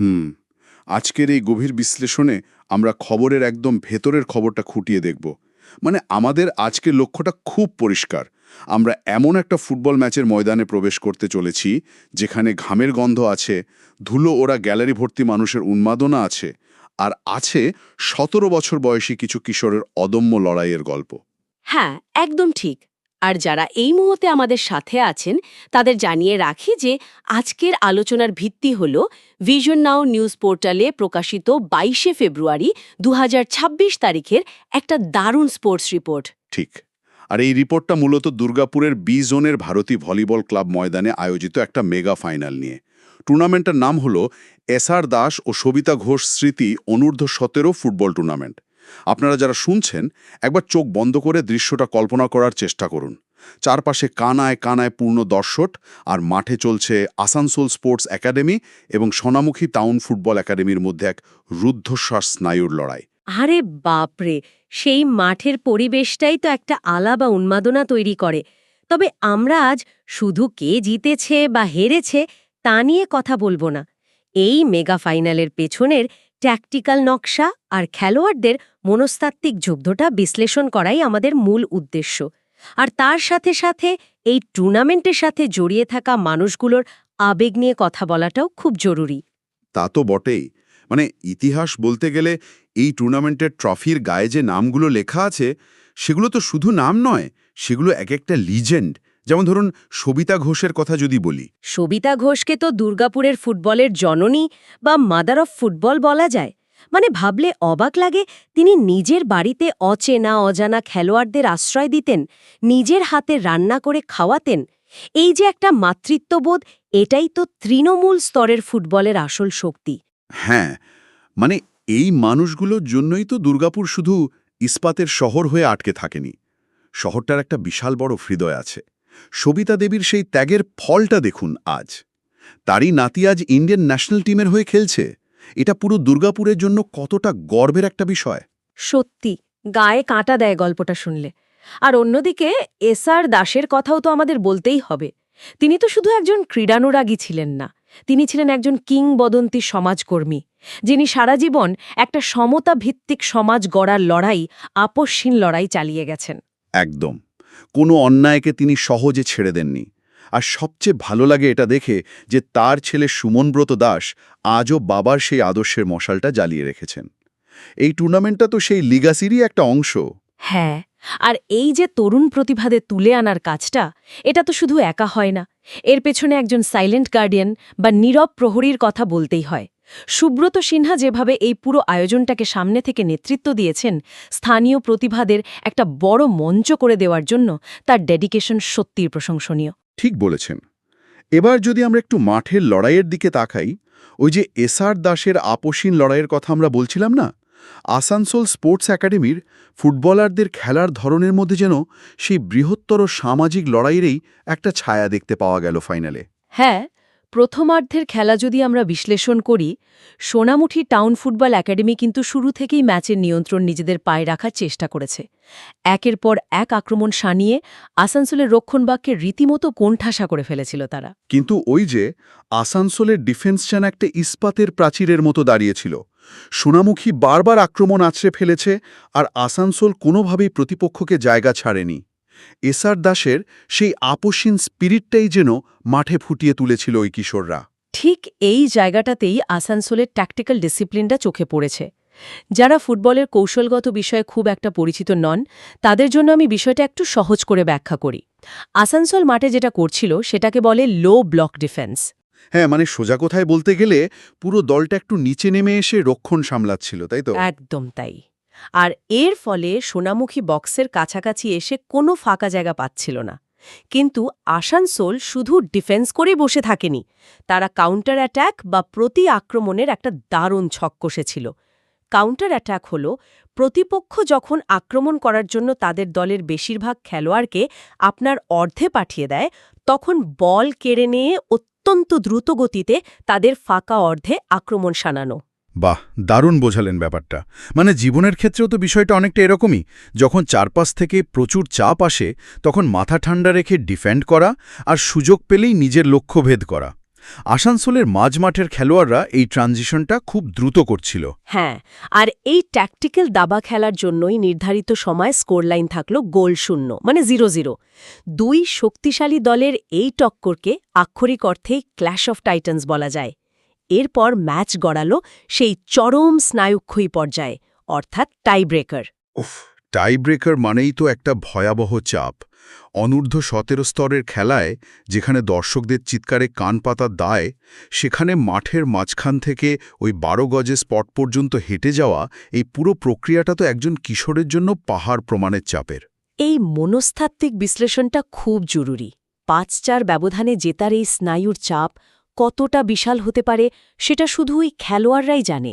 হুম। আজকের এই গভীর বিশ্লেষণে আমরা খবরের একদম ভেতরের খবরটা খুঁটিয়ে দেখব। মানে আমাদের আজকের লক্ষ্যটা খুব পরিষ্কার। আমরা এমন একটা ফুটবল ম্যাচের ময়দানে প্রবেশ করতে চলেছি যেখানে ঘামের গন্ধ আছে, ধুলো ওরা গ্যালারি ভর্তি মানুষের উন্মাদনা আছে, আর আছে ১৭ বছর বয়সী কিছু কিশোরের অদম্য লড়াইয়ের গল্প। হ্যাঁ, একদম ঠিক। আর যারা এই মুহূর্তে আমাদের সাথে আছেন তাদের জানিয়ে রাখি যে আজকের আলোচনার ভিত্তি হল ভিশন নাও নিউজ পোর্টালে প্রকাশিত ২২শে ফেব্রুয়ারি ২০২৬ তারিখের একটা দারুণ স্পোর্টস রিপোর্ট। ঠিক। আর এই রিপোর্টটা মূলত দুর্গাপুরের বি জোনের ভারতী ভলিবল ক্লাব ময়দানে আয়োজিত একটা মেগা ফাইনাল নিয়ে। টুর্নামেন্টের নাম হলো এসআর দাস ও সবিতা ঘোষ স্মৃতি অনূর্ধ্ব ১৭ ফুটবল টুর্নামেন্ট। আপনারা যারা শুনছেন একবার চোখ বন্ধ করে দৃশ্যটা কল্পনা করার চেষ্টা করুন। চারপাশে কানায় কানায় পূর্ণ দর্শক, আর মাঠে চলছে আসানসোল স্পোর্টস একাডেমি এবং সোনামুখী টাউন ফুটবল একাডেমির মধ্যে এক রুদ্ধশ্বাস স্নায়ুর লড়াই। আরে বাপরে, সেই মাঠের পরিবেশটাই তো একটা আলাদা উন্মাদনা তৈরি করে। তবে আমরা আজ শুধু কে জিতেছে বা হেরেছে তা নিয়ে কথা বলবো না। এই মেগা ফাইনালের পেছনের ট্যাকটিক্যাল নকশা আর খেলোয়াড়দের মনস্তাত্ত্বিক যুদ্ধটা বিশ্লেষণ করাই আমাদের মূল উদ্দেশ্য। আর তার সাথে সাথে এই টুর্নামেন্টের সাথে জড়িয়ে থাকা মানুষগুলোর আবেগ নিয়ে কথা বলাটাও খুব জরুরি। তা তো বটেই। মানে ইতিহাস বলতে গেলে এই টুর্নামেন্টের ট্রফির গায়ে যে নামগুলো লেখা আছে সেগুলো তো শুধু নাম নয়, সেগুলো এক একটা লিজেন্ড। যেমন ধরুন সবিতা ঘোষের কথা যদি বলি। সবিতা ঘোষকে তো দুর্গাপুরের ফুটবলের জননী বা মাদার অফ ফুটবল বলা যায়। মানে ভাবলে অবাক লাগে, তিনি নিজের বাড়িতে অচেনা অজানা খেলোয়াড়দের আশ্রয় দিতেন, নিজের হাতে রান্না করে খাওয়াতেন। এই যে একটা মাতৃত্ববোধ, এটাই তো তৃণমূল স্তরের ফুটবলের আসল শক্তি। হ্যাঁ, মানে এই মানুষগুলোর জন্যই তো দুর্গাপুর শুধু ইস্পাতের শহর হয়ে আটকে থাকেনি। শহরটার একটা বিশাল বড় হৃদয় আছে। সবিতা দেবীর সেই ত্যাগের ফলটা দেখুন আজ। তারই নাতি আজ ইন্ডিয়ান ন্যাশনাল টিমের হয়ে খেলছে। এটা পুরো দুর্গাপুরের জন্য কতটা গর্বের একটা বিষয়। সত্যি গায়ে কাঁটা দেয় গল্পটা শুনলে। আর অন্যদিকে এসআর দাসের কথাও তো আমাদের বলতেই হবে। তিনি তো শুধু একজন ক্রীড়ানুরাগী ছিলেন না, তিনি ছিলেন একজন কিংবদন্তি সমাজকর্মী, যিনি সারা জীবন একটা সমতা ভিত্তিক সমাজ গড়ার লড়াই, আপসহীন লড়াই চালিয়ে গেছেন। একদম। কোনো অন্যায়কে তিনি সহজে ছেড়ে দেননি। আর সবচেয়ে ভালো লাগে এটা দেখে যে তার ছেলে সুমনব্রত দাস আজও বাবার সেই আদর্শের মশালটা জ্বালিয়ে রেখেছেন। এই টুর্নামেন্টটা তো সেই লিগাসিরই একটা অংশ। হ্যাঁ, আর এই যে তরুণ প্রতিভাদের তুলে আনার কাজটা, এটা তো শুধু একা হয় না। এর পেছনে একজন সাইলেন্ট গার্ডিয়ান বা নীরব প্রহরীর কথা বলতেই হয়। সুব্রত সিনহা যেভাবে এই পুরো আয়োজনটাকে সামনে থেকে নেতৃত্ব দিয়েছেন, স্থানীয় প্রতিভাদের একটা বড় মঞ্চ করে দেওয়ার জন্য তার ডেডিকেশন সত্যিই প্রশংসনীয়। ঠিক বলেছেন। এবার যদি আমরা একটু মাঠের লড়াইয়ের দিকে তাকাই, ওই যে এসআর দাসের আপসীন লড়াইয়ের কথা আমরা বলছিলাম না, আসানসোল স্পোর্টস একাডেমির ফুটবলারদের খেলার ধরনের মধ্যে যেন সেই বৃহত্তর সামাজিক লড়াইয়েরই একটা ছায়া দেখতে পাওয়া গেল ফাইনালে। হ্যাঁ, প্রথমার্ধের খেলা যদি আমরা বিশ্লেষণ করি, সোনামুখী টাউন ফুটবল একাডেমি কিন্তু শুরু থেকেই ম্যাচের নিয়ন্ত্রণ নিজেদের পায়ে রাখার চেষ্টা করেছে। একের পর এক আক্রমণ শানিয়ে আসানসোলের রক্ষণভাগকে রীতিমতো কোণঠাসা করে ফেলেছিল তারা। কিন্তু ওই যে আসানসোলের ডিফেন্স যেন একটা ইস্পাতের প্রাচীরের মতো দাঁড়িয়েছিল। সোনামুখী বারবার আক্রমণ আছড়ে ফেলেছে, আর আসানসোল কোনোভাবেই প্রতিপক্ষকে জায়গা ছাড়েনি। এসআর দাসের সেই আপসীন স্পিরিটটাই যেন মাঠে ফুটিয়ে তুলেছিল ওই কিশোররা। ঠিক এই জায়গাটাতেই আসানসোলের ট্যাকটিক্যাল ডিসিপ্লিনটা চোখে পড়েছে। যারা ফুটবলের কৌশলগত বিষয়ে খুব একটা পরিচিত নন, তাদের জন্য আমি বিষয়টা একটু সহজ করে ব্যাখ্যা করি। আসানসোল মাঠে যেটা করছিল সেটাকে বলে লো ব্লক ডিফেন্স। হ্যাঁ, মানে সোজা কথায় বলতে গেলে পুরো দলটা একটু নিচে নেমে এসে রক্ষণ সামলাচ্ছিল, তাই তো? একদম তাই। আর এর ফলে সোনামুখী বক্সের কাছাকাছি এসে কোনো ফাঁকা জায়গা পাচ্ছিল না। কিন্তু আসানসোল শুধু ডিফেন্স করেই বসে থাকেনি, তারা কাউন্টার অ্যাট্যাক বা প্রতি আক্রমণের একটা দারুণ ছক কষেছিল। কাউন্টার অ্যাট্যাক হল প্রতিপক্ষ যখন আক্রমণ করার জন্য তাদের দলের বেশিরভাগ খেলোয়াড়কে আপনার অর্ধে পাঠিয়ে দেয়, তখন বল কেড়ে নিয়ে অত্যন্ত দ্রুত গতিতে তাদের ফাঁকা অর্ধে আক্রমণ শানানো। বাহ, দারুণ বোঝালেন ব্যাপারটা। মানে জীবনের ক্ষেত্রেও তো বিষয়টা অনেকটা এরকমই। যখন চারপাশ থেকে প্রচুর চাপ আসে তখন মাথা ঠান্ডা রেখে ডিফেন্ড করা আর সুযোগ পেলেই নিজের লক্ষ্যভেদ করা। আসানসোলের মাঝমাঠের খেলোয়াড়রা এই ট্রানজিশনটা খুব দ্রুত করছিল। হ্যাঁ, আর এই ট্যাকটিক্যাল দাবা খেলার জন্যই নির্ধারিত সময় স্কোরলাইন থাকল গোল শূন্য, মানে 0-0। দুই শক্তিশালী দলের এই টক্করকে আক্ষরিক অর্থেই ক্ল্যাশ অফ টাইটান্স বলা যায়। এরপর ম্যাচ গড়ালো সেই চরম স্নায়ুক্ষয়ী পর্যায়ে, অর্থাৎ টাই ব্রেকার। টাই ব্রেকার মানেই তো একটা ভয়াবহ চাপ। অনূর্ধ্ব 17 স্তরের খেলায়, যেখানে দর্শকদের চিৎকারে কান পাতার দায়, সেখানে মাঠের মাঝখান থেকে ওই 12 গজে স্পট পর্যন্ত হেঁটে যাওয়া, এই পুরো প্রক্রিয়াটা তো একজন কিশোরের জন্য পাহাড় প্রমাণের চাপের। এই মনস্তাত্ত্বিক বিশ্লেষণটা খুব জরুরি। 5-4 ব্যবধানে জেতার এই স্নায়ুর চাপ কতটা বিশাল হতে পারে সেটা শুধু ওই খেলোয়াড়রাই জানে।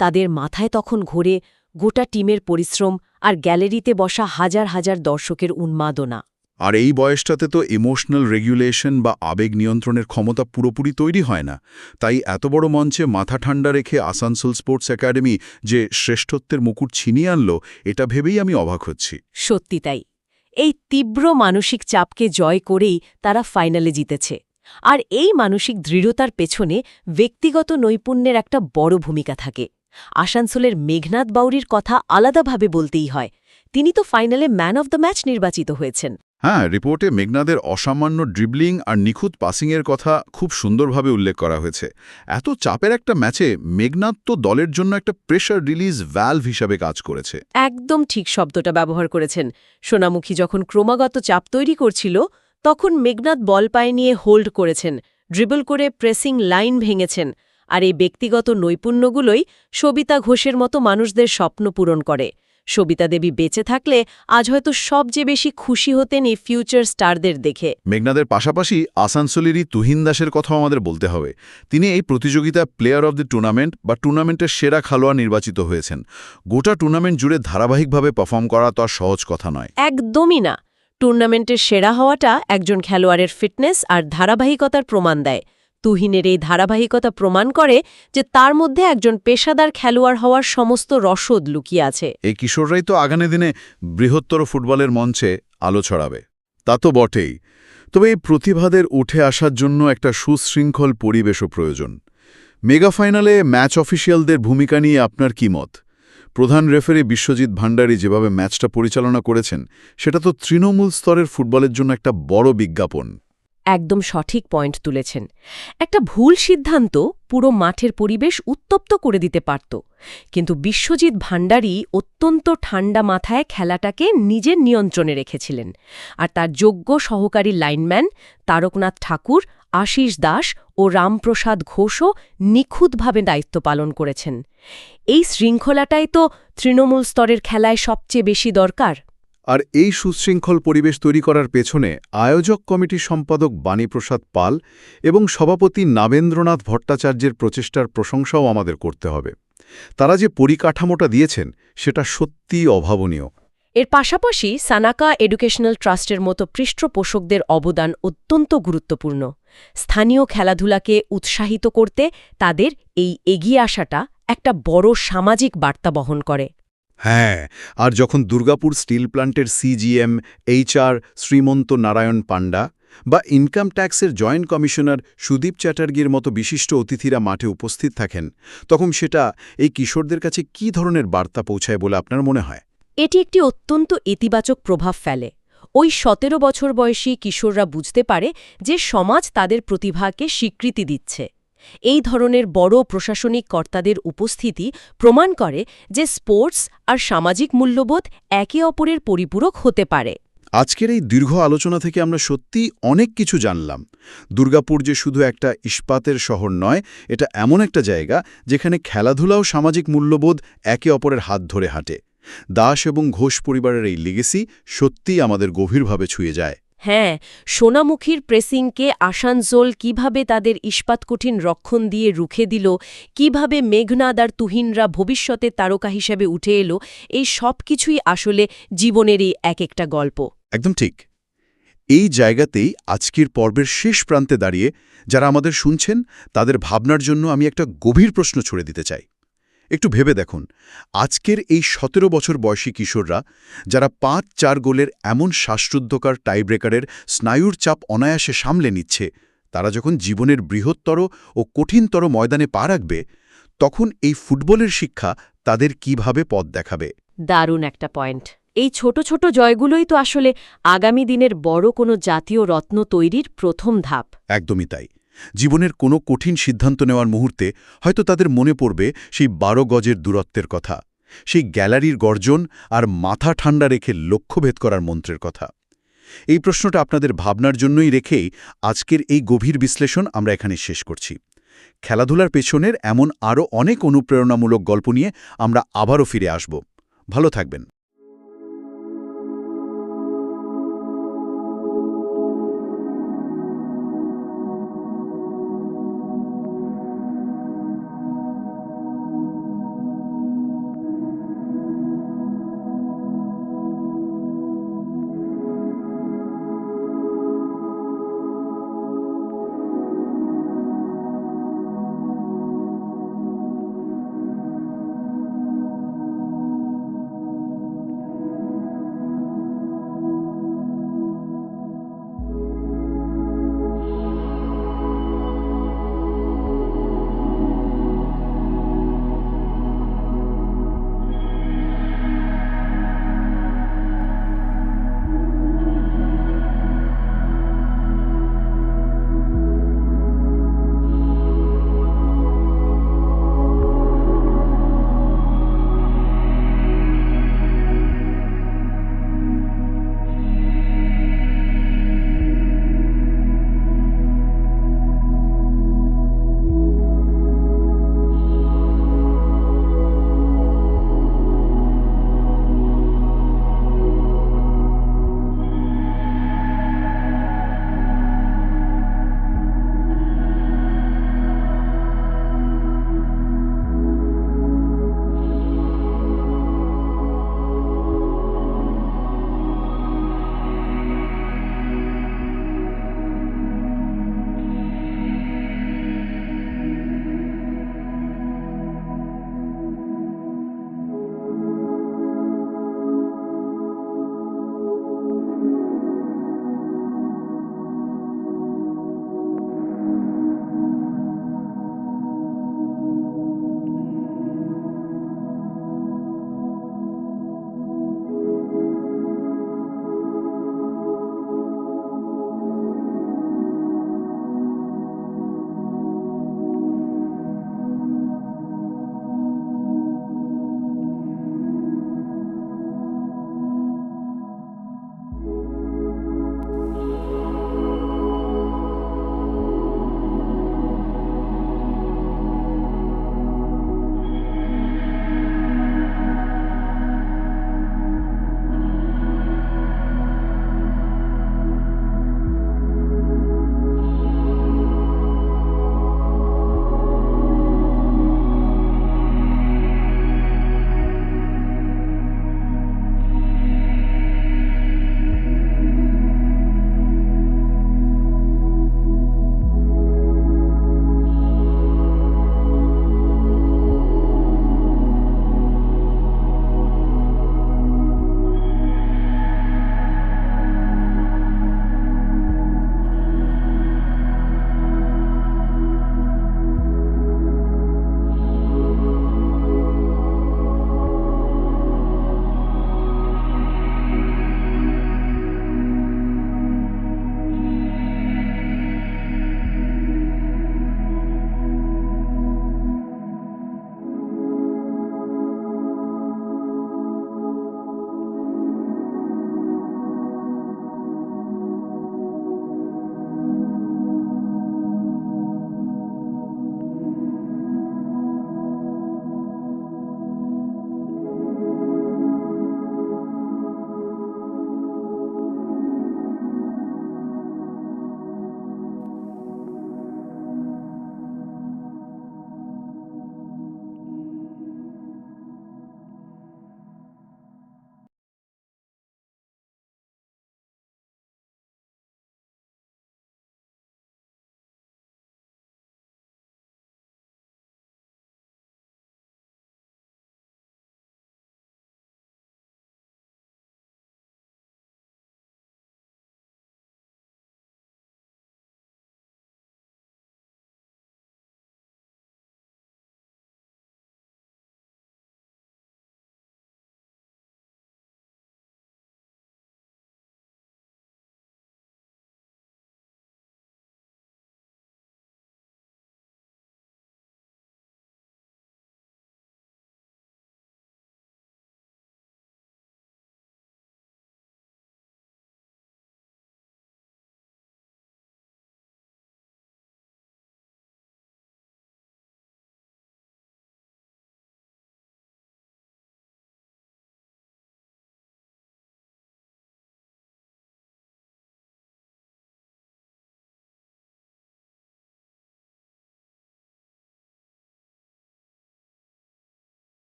তাদের মাথায় তখন ঘোরে গোটা টিমের পরিশ্রম আর গ্যালারিতে বসা হাজার হাজার দর্শকের উন্মাদনা। আর এই বয়সটাতে তো ইমোশনাল রেগুলেশন বা আবেগ নিয়ন্ত্রণের ক্ষমতা পুরোপুরি তৈরি হয় না। তাই এত বড় মঞ্চে মাথা ঠান্ডা রেখে আসানসোল স্পোর্টস একাডেমি যে শ্রেষ্ঠত্বের মুকুট ছিনিয়ে আনল, এটা ভেবেই আমি অবাক হচ্ছি। সত্যি তাই। এই তীব্র মানসিক চাপকে জয় করেই তারা ফাইনালে জিতেছে। আর এই মানসিক দৃঢ়তার পেছনে ব্যক্তিগত নৈপুণ্যের একটা বড় ভূমিকা থাকে। আসানসোলের মেঘনাদ বাউরির কথা আলাদাভাবে বলতেই হয়। তিনি তো ফাইনালে ম্যান অব দ্য ম্যাচ নির্বাচিত হয়েছেন। হ্যাঁ, রিপোর্টে মেঘনাদের অসামান্য ড্রিবলিং আর নিখুঁত পাসিংয়ের কথা খুব সুন্দরভাবে উল্লেখ করা হয়েছে। এত চাপের একটা ম্যাচে মেঘনাদ তো দলের জন্য একটা প্রেশার রিলিজ ভ্যালভ হিসাবে কাজ করেছে। একদম ঠিক শব্দটা ব্যবহার করেছেন। সোনামুখী যখন ক্রমাগত চাপ তৈরি করছিল, তখন মেঘনাদ বল পায়ে নিয়ে হোল্ড করেছেন, ড্রিবল করে প্রেসিং লাইন ভেঙেছেন। আর এই ব্যক্তিগত নৈপুণ্যগুলোই সবিতা ঘোষের মতো মানুষদের স্বপ্ন পূরণ করে। সবিতা দেবী বেঁচে থাকলে আজ হয়তো সবচেয়ে বেশি খুশি হতেন এই ফিউচার স্টারদের দেখে। মেঘনাদের পাশাপাশি আসানসোলেরই তুহিন দাসের কথাও আমাদের বলতে হবে। তিনি এই প্রতিযোগিতা প্লেয়ার অব দ্য টুর্নামেন্ট বা টুর্নামেন্টের সেরা খেলোয়াড় নির্বাচিত হয়েছেন। গোটা টুর্নামেন্ট জুড়ে ধারাবাহিকভাবে পারফর্ম করা তো আর সহজ কথা নয়। একদমই না। টুর্নামেন্টের সেরা হওয়াটা একজন খেলোয়াড়ের ফিটনেস আর ধারাবাহিকতার প্রমাণ দেয়। তুহিনের এই ধারাবাহিকতা প্রমাণ করে যে তার মধ্যে একজন পেশাদার খেলোয়াড় হওয়ার সমস্ত রসদ লুকিয়ে আছে। এই কিশোররাই তো আগামী দিনে বৃহত্তর ফুটবলের মঞ্চে আলো ছড়াবে। তা তো বটেই। তবে এই প্রতিভাদের উঠে আসার জন্য একটা সুশৃঙ্খল পরিবেশও প্রয়োজন। মেগা ফাইনালে ম্যাচ অফিসিয়ালদের ভূমিকা নিয়ে আপনার কি মত? প্রধান রেফারি বিশ্বজিৎ ভান্ডারী যেভাবে ম্যাচটা পরিচালনা করেছেন, সেটা তো তৃণমূল স্তরের ফুটবলের জন্য একটা বড় বিজ্ঞাপন। একদম সঠিক পয়েন্ট তুলেছেন। একটা ভুল সিদ্ধান্ত পুরো মাঠের পরিবেশ উত্তপ্ত করে দিতে পারত। কিন্তু বিশ্বজিৎ ভান্ডারী অত্যন্ত ঠান্ডা মাথায় খেলাটাকে নিজের নিয়ন্ত্রণে রেখেছিলেন। আর তার যোগ্য সহকারী লাইনম্যান তারকনাথ ঠাকুর, আশিস দাস ও রামপ্রসাদ ঘোষও নিখুঁতভাবে দায়িত্ব পালন করেছেন। এই শৃঙ্খলাটাই তো তৃণমূল স্তরের খেলায় সবচেয়ে বেশি দরকার। আর এই সুশৃঙ্খল পরিবেশ তৈরি করার পেছনে আয়োজক কমিটির সম্পাদক বাণীপ্রসাদ পাল এবং সভাপতি নাবেন্দ্রনাথ ভট্টাচার্যের প্রচেষ্টার প্রশংসাও আমাদের করতে হবে। তারা যে পরিকাঠামোটা দিয়েছেন সেটা সত্যিই অভাবনীয়। এর পাশাপাশি সানাকা এডুকেশনাল ট্রাস্টের মতো পৃষ্ঠপোষকদের অবদান অত্যন্ত গুরুত্বপূর্ণ। স্থানীয় খেলাধুলাকে উৎসাহিত করতে তাদের এই এগিয়ে আসাটা একটা বড় সামাজিক বার্তা বহন করে। হ্যাঁ, আর যখন দুর্গাপুর স্টিল প্ল্যান্টের সিজিএম HR শ্রীমন্ত নারায়ণ পাণ্ডা বা ইনকাম ট্যাক্সের জয়েন্ট কমিশনার সুদীপ চ্যাটার্জির মতো বিশিষ্ট অতিথিরা মাঠে উপস্থিত থাকেন, তখন সেটা এই কিশোরদের কাছে কী ধরনের বার্তা পৌঁছায় বলে আপনার মনে হয়? এটি একটি অত্যন্ত ইতিবাচক প্রভাব ফেলে। ওই 17 বছর বয়সী কিশোররা বুঝতে পারে যে সমাজ তাদের প্রতিভাকে স্বীকৃতি দিচ্ছে। এই ধরনের বড় প্রশাসনিক কর্তাদের উপস্থিতি প্রমাণ করে যে স্পোর্টস আর সামাজিক মূল্যবোধ একে অপরের পরিপূরক হতে পারে। আজকের এই দীর্ঘ আলোচনা থেকে আমরা সত্যিই অনেক কিছু জানলাম। দুর্গাপুর যে শুধু একটা ইস্পাতের শহর নয়, এটা এমন একটা জায়গা যেখানে খেলাধুলা ও সামাজিক মূল্যবোধ একে অপরের হাত ধরে হাঁটে। দাস এবং ঘোষ পরিবারের এই লিগেসি সত্যিই আমাদের গভীরভাবে ছুঁয়ে যায়। হ্যাঁ, সোনামুখীর প্রেসিংকে আসানসোল কিভাবে তাদের ইস্পাত কঠিন রক্ষণ দিয়ে রুখে দিল, কিভাবে মেঘনাদ আর তুহিনরা ভবিষ্যতে তারকা হিসেবে উঠে এলো, এই সব কিছুই আসলে জীবনেরই এক একটা গল্প। একদম ঠিক। এই জায়গাতেই আজকের পর্বের শেষ প্রান্তে দাঁড়িয়ে যারা আমাদের শুনছেন, তাদের ভাবনার জন্য আমি একটা গভীর প্রশ্ন ছুড়ে দিতে চাই। একটু ভেবে দেখুন, আজকের এই 17 বছর বয়সী কিশোররা যারা 5-4 গোলের এমন শ্বাসরুদ্ধকর টাইব্রেকারের স্নায়ুর চাপ অনায়াসে সামলে নিচ্ছে, তারা যখন জীবনের বৃহত্তর ও কঠিনতর ময়দানে পা রাখবে তখন এই ফুটবলের শিক্ষা তাদের কিভাবে পথ দেখাবে। দারুণ একটা পয়েন্ট। এই ছোট ছোট জয়গুলোই তো আসলে আগামী দিনের বড় কোনো জাতীয় রত্ন তৈরির প্রথম ধাপ। একদমই তাই। জীবনের কোনো কঠিন সিদ্ধান্ত নেওয়ার মুহূর্তে হয়তো তাদের মনে পড়বে সেই 12 গজের দূরত্বের কথা, সেই গ্যালারির গর্জন আর মাথা ঠান্ডা রেখে লক্ষ্যভেদ করার মন্ত্রের কথা। এই প্রশ্নটা আপনাদের ভাবনার জন্যই রেখেই আজকের এই গভীর বিশ্লেষণ আমরা এখানে শেষ করছি। খেলাধুলার পেছনের এমন আরও অনেক অনুপ্রেরণামূলক গল্প নিয়ে আমরা আবারও ফিরে আসব। ভালো থাকবেন।